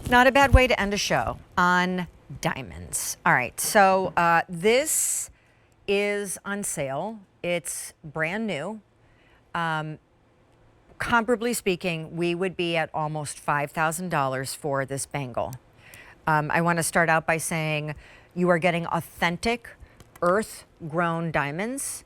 Not a bad way to end a show on diamonds. All right, so this is on sale. It's brand new. Comparably speaking, we would be at almost $5,000 for this bangle. I want to start out by saying you are getting authentic earth-grown diamonds.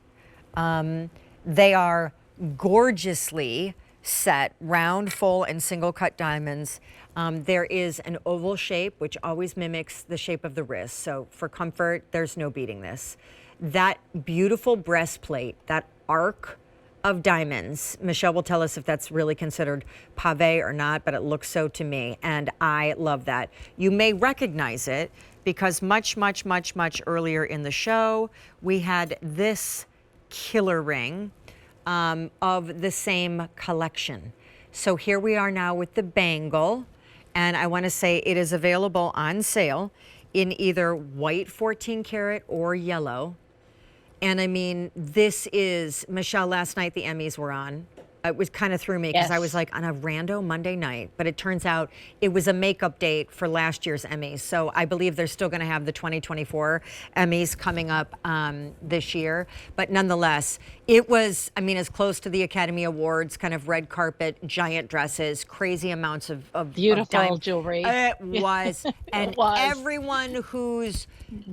They are gorgeously set, round, full, and single cut diamonds. There is an oval shape, which always mimics the shape of the wrist. So for comfort, there's no beating this. That beautiful breastplate, that arc of diamonds. Michelle will tell us if that's really considered pave or not, but it looks so to me, and I love that. You may recognize it because much earlier in the show, we had this killer ring of the same collection. So here we are now with the bangle, and I want to say it is available on sale in either white 14 karat or yellow. And I mean, this is, Michelle, last night the Emmys were on. It was kind of threw me because I was like on a rando Monday night, but it turns out it was a makeup date for last year's Emmys. So I believe they're still going to have the 2024 Emmys coming up this year. But nonetheless, it was, I mean, as close to the Academy Awards, kind of red carpet, giant dresses, crazy amounts of beautiful jewelry. It was. And it was. Everyone who's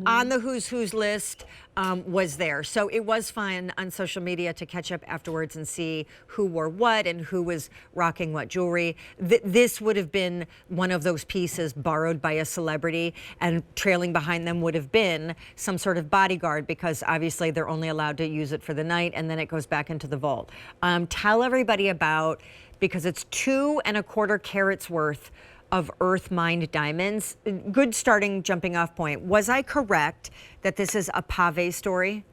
on the who's list was there. So it was fun on social media to catch up afterwards and see who wore what and who was rocking what jewelry. This would have been one of those pieces borrowed by a celebrity, and trailing behind them would have been some sort of bodyguard, because obviously they're only allowed to use it for the night and then it goes back into the vault. Tell everybody about, because it's 2¼ carats worth of earth mined diamonds. Good starting jumping off point. Was I correct that this is a pave story?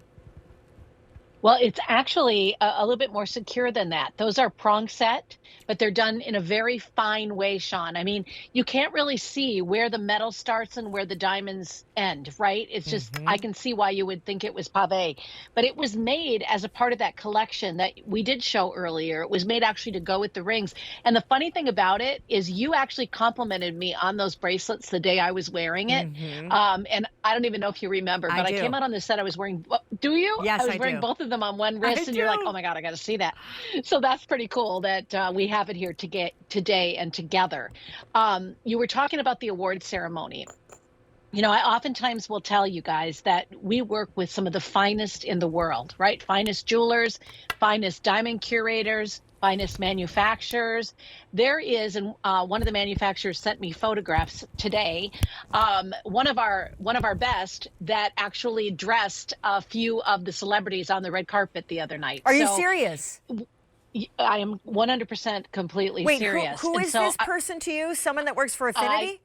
Well, it's actually a little bit more secure than that. Those are prong set, but they're done in a very fine way, Sean. I mean, you can't really see where the metal starts and where the diamonds end, right? It's just, I can see why you would think it was pave. But it was made as a part of that collection that we did show earlier. It was made actually to go with the rings. And the funny thing about it is you actually complimented me on those bracelets the day I was wearing it. And I don't even know if you remember, but I came out on the set, I was wearing, do you? Yes, I was wearing both of them on one wrist, and you're like, oh my God, I got to see that. So that's pretty cool that we have it here to get today and together. You were talking about the award ceremony. You know, I oftentimes will tell you guys that we work with some of the finest in the world, right? Finest jewelers, finest diamond curators, finest manufacturers. There is, and one of the manufacturers sent me photographs today. One of our best that actually dressed a few of the celebrities on the red carpet the other night. Are you serious? I am 100% completely serious. Who is this person to you? Someone that works for Affinity?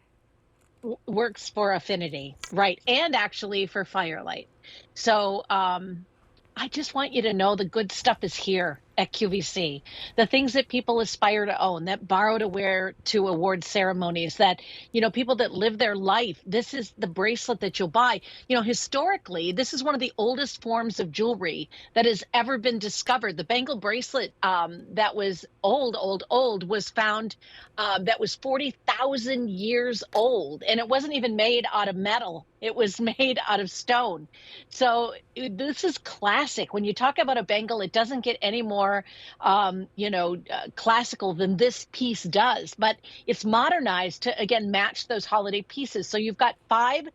Works for Affinity, right, and actually for Firelight. So I just want you to know the good stuff is here at QVC. The things that people aspire to own, that borrow to wear to award ceremonies, that, you know, people that live their life, this is the bracelet that you'll buy. You know, historically, this is one of the oldest forms of jewelry that has ever been discovered. The bangle bracelet that was old was found that was 40,000 years old, and it wasn't even made out of metal. It was made out of stone. So this is classic. When you talk about a bangle, it doesn't get any more classical than this piece does, but it's modernized to, again, match those holiday pieces. So you've got five,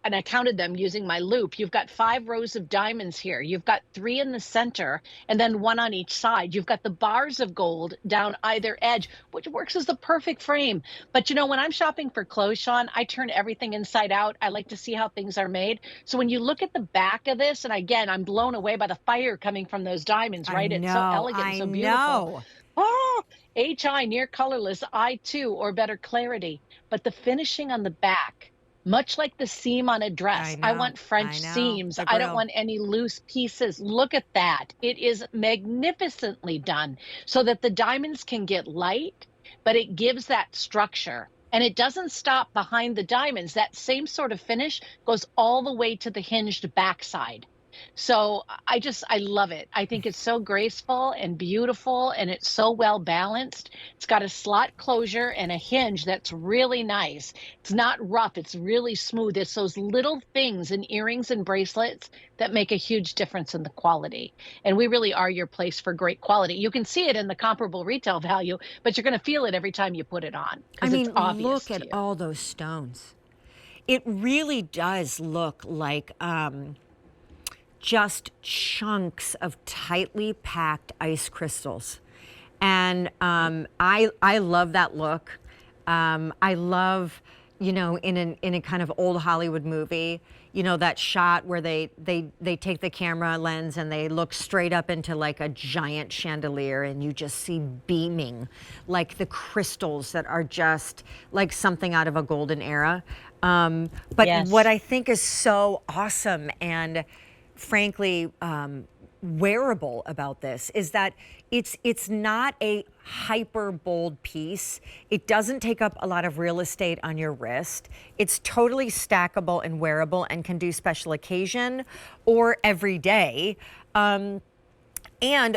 and I counted them using my loop. You've got 5 rows of diamonds here. You've got 3 in the center and then 1 on each side. You've got the bars of gold down either edge, which works as the perfect frame. But, you know, when I'm shopping for clothes, Sean, I turn everything inside out. I like to see how things are made. So when you look at the back of this, and again, I'm blown away by the fire coming from those diamonds, right? It's so elegant, so beautiful. Oh, HI, near colorless, I2, or better clarity. But the finishing on the back, much like the seam on a dress. I want French seams. I don't want any loose pieces. Look at that. It is magnificently done so that the diamonds can get light, but it gives that structure. And it doesn't stop behind the diamonds. That same sort of finish goes all the way to the hinged backside. So I love it. I think it's so graceful and beautiful and it's so well balanced. It's got a slot closure and a hinge that's really nice. It's not rough, it's really smooth. It's those little things in earrings and bracelets that make a huge difference in the quality. And we really are your place for great quality. You can see it in the comparable retail value, but you're going to feel it every time you put it on I because it's mean, obvious look to at you. all those stones. It really does look like just chunks of tightly packed ice crystals. And I love that look. I love, you know, in a kind of old Hollywood movie, you know, that shot where they take the camera lens and they look straight up into like a giant chandelier and you just see beaming like the crystals that are just like something out of a golden era. But what Yes. I think is so awesome and frankly wearable about this is that it's not a hyper bold piece. It doesn't take up a lot of real estate on your wrist. It's totally stackable and wearable and can do special occasion or every day. And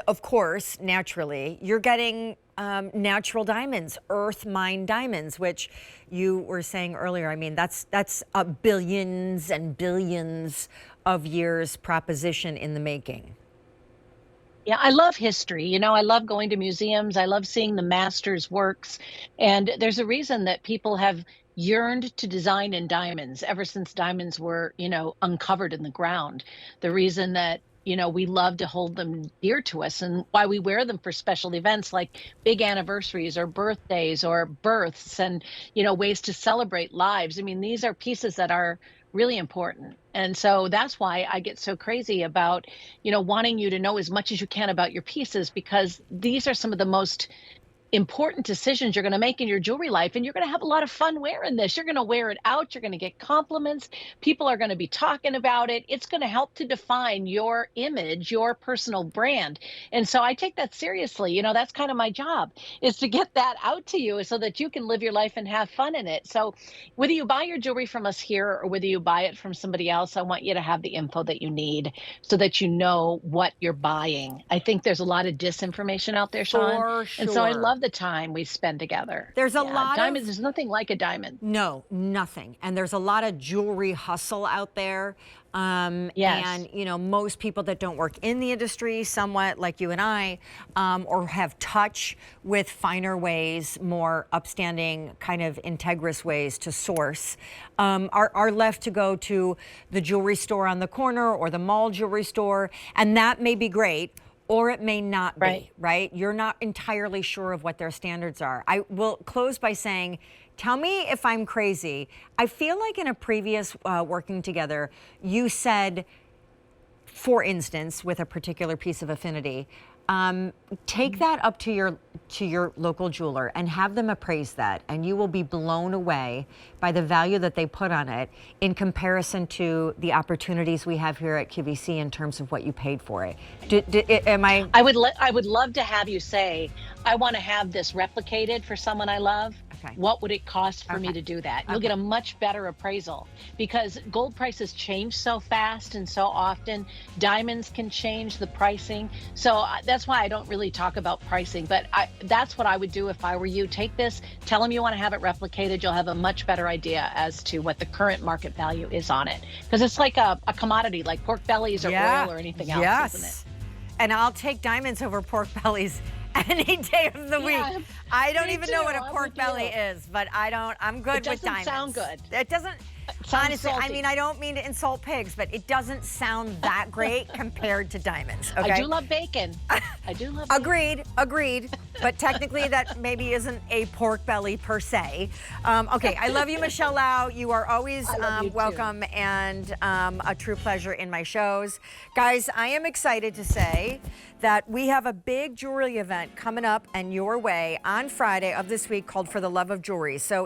of course, naturally, you're getting natural diamonds, earth mine diamonds, which you were saying earlier. I mean, that's billions and billions of years proposition in the making. Yeah, I love history. You know, I love going to museums. I love seeing the masters' works. And there's a reason that people have yearned to design in diamonds ever since diamonds were, uncovered in the ground. The reason that, we love to hold them dear to us and why we wear them for special events like big anniversaries or birthdays or births and, ways to celebrate lives. I mean, these are pieces that are really important. And so that's why I get so crazy about wanting you to know as much as you can about your pieces because these are some of the most important decisions you're going to make in your jewelry life and you're going to have a lot of fun wearing this. You're going to wear it out, you're going to get compliments, people are going to be talking about it. It's going to help to define your image, your personal brand. And so I take that seriously. That's kind of my job is to get that out to you so that you can live your life and have fun in it. So whether you buy your jewelry from us here or whether you buy it from somebody else, I want you to have the info that you need so that you know what you're buying. I think there's a lot of disinformation out there, Sean, For and so I sure. love the time we spend together. There's a Yeah, lot diamonds, of there's nothing like a diamond. No, nothing. And there's a lot of jewelry hustle out there. Yes, And, you know, most people that don't work in the industry, somewhat like you and I, or have touch with finer ways, more upstanding, kind of integrous ways to source, are left to go to the jewelry store on the corner or the mall jewelry store. And that may be great. Or it may not right. be, right? You're not entirely sure of what their standards are. I will close by saying, tell me if I'm crazy. I feel like in a previous working together, you said, for instance, with a particular piece of affinity, take that up to your local jeweler and have them appraise that, and you will be blown away by the value that they put on it in comparison to the opportunities we have here at QVC in terms of what you paid for it. Am I? I would love to have you say, I want to have this replicated for someone I love. Okay. What would it cost for me Okay. to do that? You'll Okay. get a much better appraisal because gold prices change so fast and so often. Diamonds can change the pricing. So that's why I don't really talk about pricing, but that's what I would do if I were you. Take this, tell them you want to have it replicated. You'll have a much better idea as to what the current market value is on it. Because it's like a commodity, like pork bellies or oil or anything else, isn't it? Yes. And I'll take diamonds over pork bellies any day of the week. Yeah, I don't me even know too. what a I'm pork with belly you. is, but I'm good It with doesn't diamonds. sound good. It doesn't, It sounds honestly, I salty. mean, I don't mean to insult pigs, but it doesn't sound that great compared to diamonds, okay? I do love bacon. I do love bacon. Agreed. But technically, that maybe isn't a pork belly per se. Okay, I love you, Michelle Lau. You are always I love you too. welcome and a true pleasure in my shows. Guys, I am excited to say that we have a big jewelry event coming up and your way on Friday of this week called For the Love of Jewelry. So